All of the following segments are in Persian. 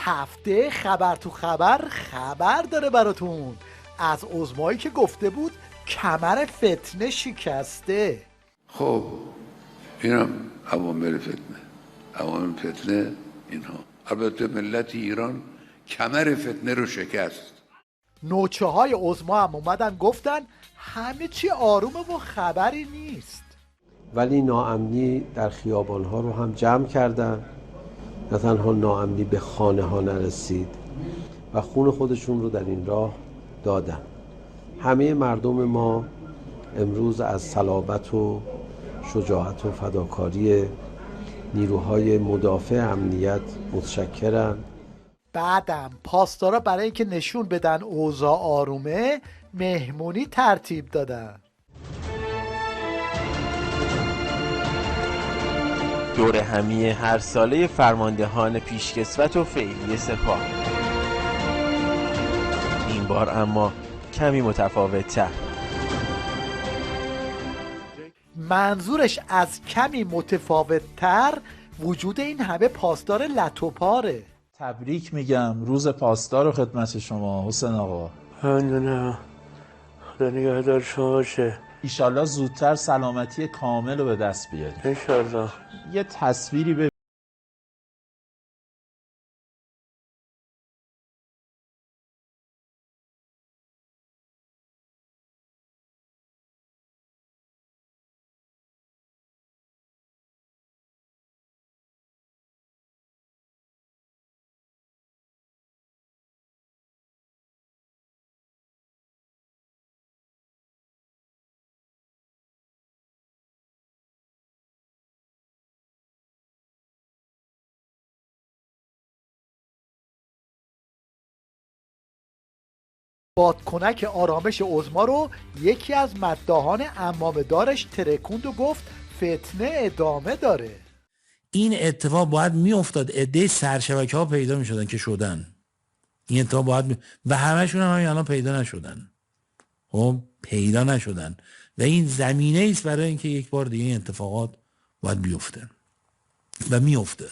هفته خبر تو خبر داره براتون از عظمایی که گفته بود کمر فتنه شکسته. خب اینم عوامل فتنه اینها. البته ملت ایران کمر فتنه رو شکست. نوچه های عظما هم اومدن گفتن همه چی آرومه و خبری نیست. ولی ناامنی در خیابان ها رو هم جمع کردن. نه تنها ناامنی به خانه ها نرسید و خون خودشون رو در این راه دادن. همه مردم ما امروز از صلابت و شجاعت و فداکاری نیروهای مدافع امنیت متشکرم. بعدم پاسدارا برای اینکه نشون بدن اوضاع آرومه مهمونی ترتیب دادن. دور همی هر ساله فرماندهان پیشکسوت و فعلی سپاه، این بار اما کمی متفاوت‌تر. منظورش از کمی متفاوت‌تر وجود این همه پاسدار لتوپاره. تبریک میگم روز پاسدار رو خدمت شما حسین آقا. نه خدا نگهدار شما باشه. ایشالله زودتر سلامتی کامل رو به دست بیارید. انشالله. یه تصویری به بادکنک آرامش عظما رو یکی از مداحان عمامه‌دارش ترکوند و گفت فتنه ادامه داره. این اتفاق باید میافتاد، عده سرشبکه‌ها پیدا میشدن که شدن. این اتفاق باید و همشون هم الان پیدا نشدن. خب پیدا نشدن و این زمینه است برای اینکه یک بار دیگه این اتفاقات باید بیفته و میفته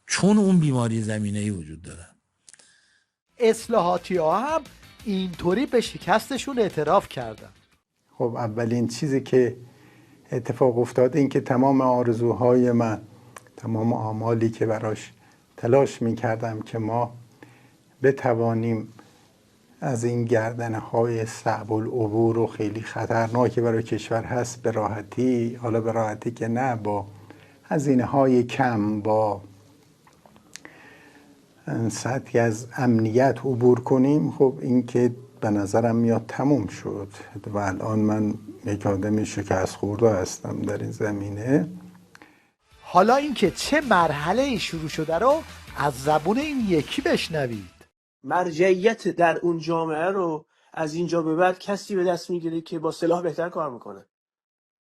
چون اون بیماری زمینه‌ای وجود داره. اصلاحاتی ها هم اینطوری به شکستشون اعتراف کردن. خب اولین چیزی که اتفاق افتاد این که تمام آرزوهای من، تمام آمالی که براش تلاش میکردم که ما بتوانیم از این گردنهای صعب العبور و خیلی خطرناکی برای کشور هست به راحتی، حالا به راحتی که نه، با هزینه‌های کم، با سطحی از امنیت عبور کنیم، خب این که به نظرم میاد تموم شد و الان من یک آدم شکست خورده هستم در این زمینه. حالا اینکه چه مرحله ای شروع شده رو از زبون این یکی بشنوید. مرجعیت در اون جامعه رو از اینجا به بعد کسی به دست میگیره که با سلاح بهتر کار میکنه،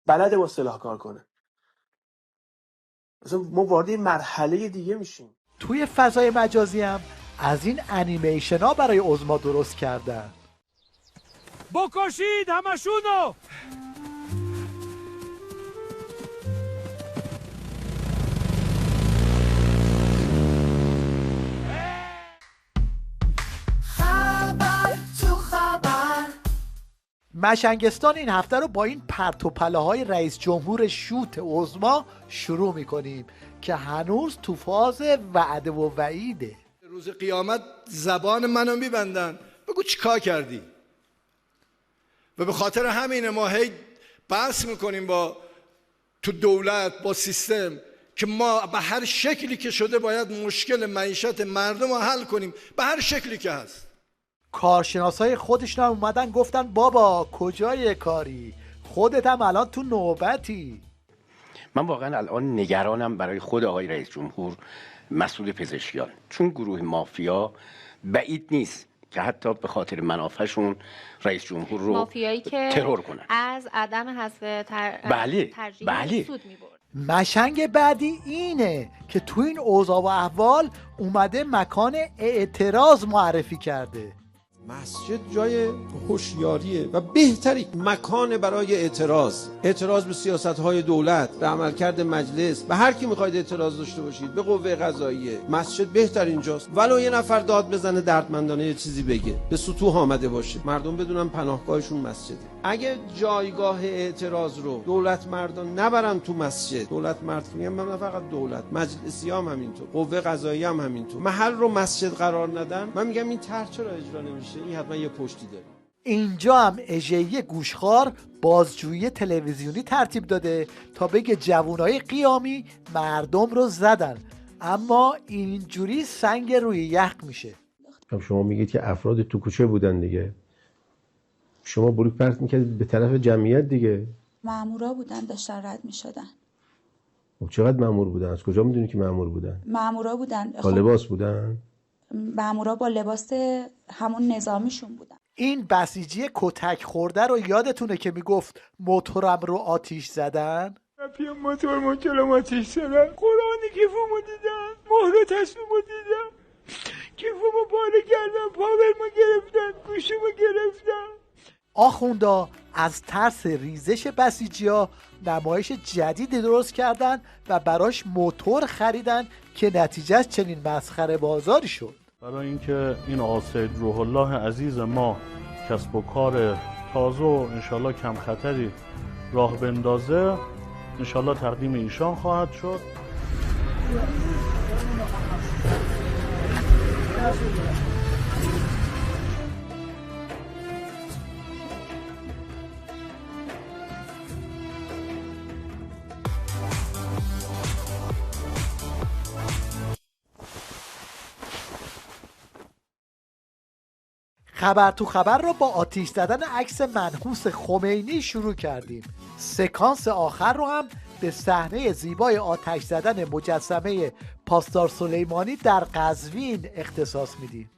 بلده با سلاح کار کنه. مثلا ما وارد مرحله دیگه میشیم. توی فضای مجازی هم از این انیمیشن ها برای عظما درست کردن. بکشید همشونو. مشنگستان این هفته رو با این پرت و پله های رئیس جمهور شوت عظما شروع میکنیم که هنوز تو فاز وعده و وعیده. روز قیامت زبان منو میبندن، بگو چیکار کردی؟ و به خاطر همین ما هی بحث میکنیم با تو دولت، با سیستم، که ما به هر شکلی که شده باید مشکل معیشت مردم رو حل کنیم، به هر شکلی که هست. کارشناسای خودشون هم اومدن گفتن بابا کجای کاری، خودت هم الان تو نوبتی. من واقعا الان نگرانم برای خود آقای رئیس جمهور، مسئول پزشکیان، چون گروه مافیا بعید نیست که حتی به خاطر منافعشون رئیس جمهور رو مافیایی که ترور کنن، از عدم حذف ترجیح سود می‌برد. مشنگ بعدی اینه که تو این اوضاع و احوال اومده مکان اعتراض معرفی کرده. مسجد جای هوشیاریه و بهترین مکان برای اعتراض به سیاست‌های دولت، به عملکرد مجلس، به هر کی می‌خواید اعتراض داشته باشید، به قوه قضاییه. مسجد بهترین جاست. ولو یه نفر داد بزنه دردمندانه یه چیزی بگه، به سطوح آمده باشه، مردم بدونن پناهگاهشون مسجده. اگه جایگاه اعتراض رو دولت مردان نبرن تو مسجد، دولت مرد میگم من فقط دولت، مجلسی هم همینطور، قوه قضاییه هم همینطور، محل رو مسجد قرار ندن، من میگم این طرح چرا اجرا نمیشه؟ این حتما یه پشتی داره. اینجا هم اژه‌ای گوشخوار بازجویی تلویزیونی ترتیب داده تا بگه جوانای قیامی مردم رو زدن، اما اینجوری سنگ روی یخ میشه. شما میگید که افراد تو کوچه بودن دیگه، شما بلوک پرت میکردید به طرف جمعیت دیگه. مامورا بودن داشتن رد میشدن. خب چقدر مامور بودن؟ از کجا میدونی که مامور بودن؟ مامورا بودن. با لباس بودن؟ مامورا با لباس همون نظامیشون بودن. این بسیجی کتک خورده رو یادتونه که میگفت موتورم رو آتیش زدن؟ پی موتورم آتیش زدن. قرآن کیفمو دیدن، مهر تصمیمو دیدن، کیفمو پاره کردن، پاورمو گرفتن، گوشیمو گرفتن. آخوندا از ترس ریزش بسیجی‌ها نمایش جدیدی درست کردن و براش موتور خریدن که نتیجهش چنین مسخره بازاری شد. برای اینکه این آقا سید روح الله عزیز ما کسب و کار تازه و انشالله کم خطری راه بندازه، انشالله تقدیم ایشان خواهد شد. خبر تو خبر رو با آتیش زدن عکس منحوس خمینی شروع کردیم. سکانس آخر رو هم به صحنه زیبای آتش زدن مجسمه پاسدار سلیمانی در قزوین اختصاص میدیم.